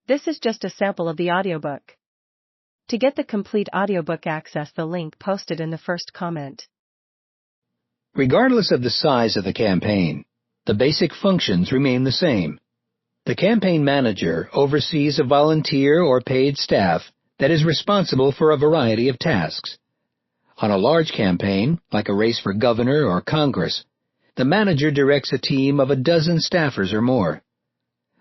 This is just a sample of the audiobook. To get the complete audiobook, access the link posted in the first comment. Regardless of the size of the campaign, the basic functions remain the same. The campaign manager oversees a volunteer or paid staff that is responsible for a variety of tasks. On a large campaign, like a race for governor or Congress, the manager directs a team of a dozen staffers or more.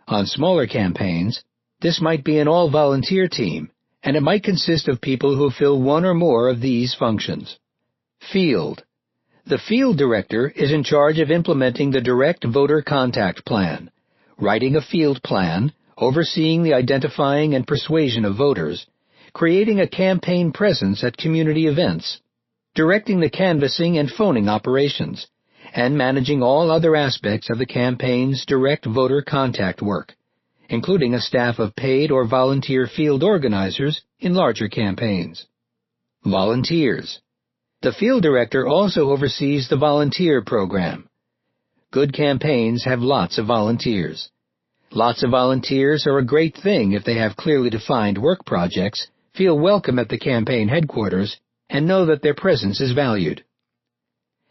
On smaller campaigns, this might be an all-volunteer team, and it might consist of people who fill one or more of these functions. Field. The field director is in charge of implementing the direct voter contact plan, writing a field plan, overseeing the identifying and persuasion of voters, creating a campaign presence at community events, directing the canvassing and phoning operations, and managing all other aspects of the campaign's direct voter contact work, including a staff of paid or volunteer field organizers in larger campaigns. Volunteers. The field director also oversees the volunteer program. Good campaigns have lots of volunteers. Lots of volunteers are a great thing if they have clearly defined work projects, feel welcome at the campaign headquarters, and know that their presence is valued.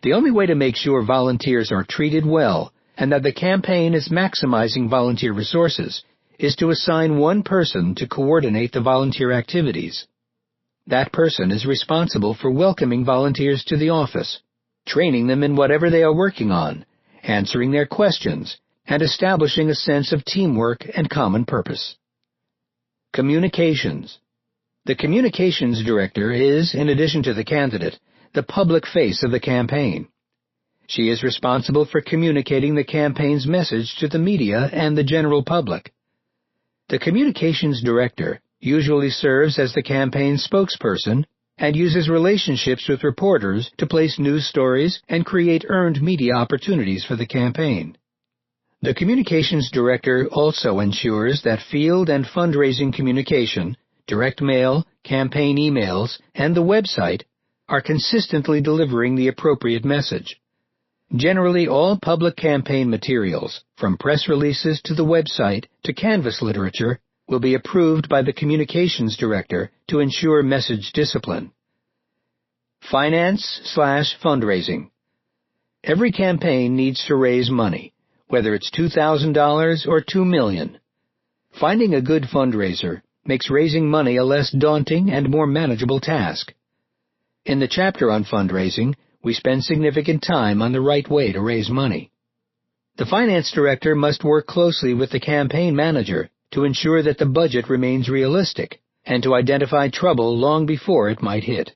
The only way to make sure volunteers are treated well and that the campaign is maximizing volunteer resources is to assign one person to coordinate the volunteer activities. That person is responsible for welcoming volunteers to the office, training them in whatever they are working on, answering their questions, and establishing a sense of teamwork and common purpose. Communications. The communications director is, in addition to the candidate, the public face of the campaign. She is responsible for communicating the campaign's message to the media and the general public. The communications director usually serves as the campaign spokesperson and uses relationships with reporters to place news stories and create earned media opportunities for the campaign. The communications director also ensures that field and fundraising communication, direct mail, campaign emails, and the website are consistently delivering the appropriate message. Generally, all public campaign materials, from press releases to the website to canvas literature, will be approved by the communications director to ensure message discipline. Finance/fundraising. Every campaign needs to raise money, whether it's $2,000 or $2 million. Finding a good fundraiser makes raising money a less daunting and more manageable task. In the chapter on fundraising, we spend significant time on the right way to raise money. The finance director must work closely with the campaign manager to ensure that the budget remains realistic and to identify trouble long before it might hit.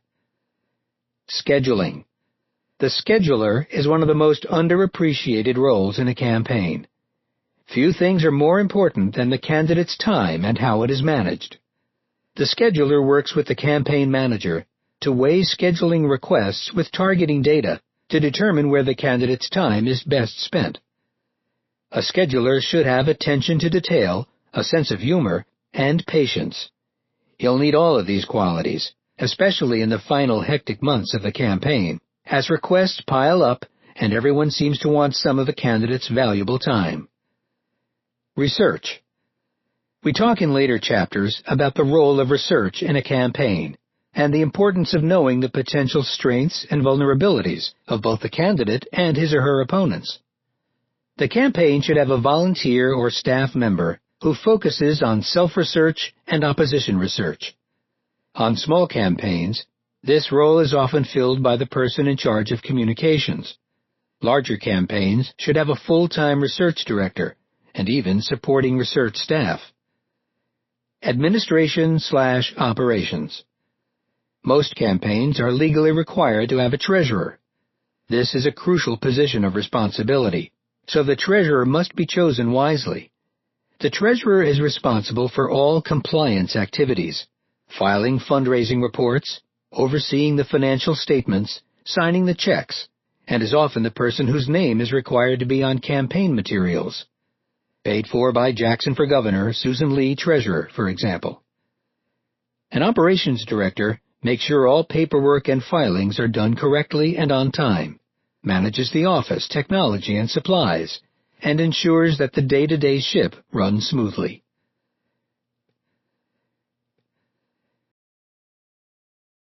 Scheduling. The scheduler is one of the most underappreciated roles in a campaign. Few things are more important than the candidate's time and how it is managed. The scheduler works with the campaign manager to weigh scheduling requests with targeting data to determine where the candidate's time is best spent. A scheduler should have attention to detail, a sense of humor, and patience. You'll need all of these qualities, especially in the final hectic months of the campaign, as requests pile up and everyone seems to want some of the candidate's valuable time. Research. We talk in later chapters about the role of research in a campaign and the importance of knowing the potential strengths and vulnerabilities of both the candidate and his or her opponents. The campaign should have a volunteer or staff member who focuses on self-research and opposition research. On small campaigns, this role is often filled by the person in charge of communications. Larger campaigns should have a full-time research director and even supporting research staff. Administration/operations. Most campaigns are legally required to have a treasurer. This is a crucial position of responsibility, so the treasurer must be chosen wisely. The treasurer is responsible for all compliance activities, filing fundraising reports, overseeing the financial statements, signing the checks, and is often the person whose name is required to be on campaign materials. Paid for by Jackson for Governor, Susan Lee, Treasurer, for example. An operations director makes sure all paperwork and filings are done correctly and on time, manages the office, technology, and supplies, and ensures that the day-to-day ship runs smoothly.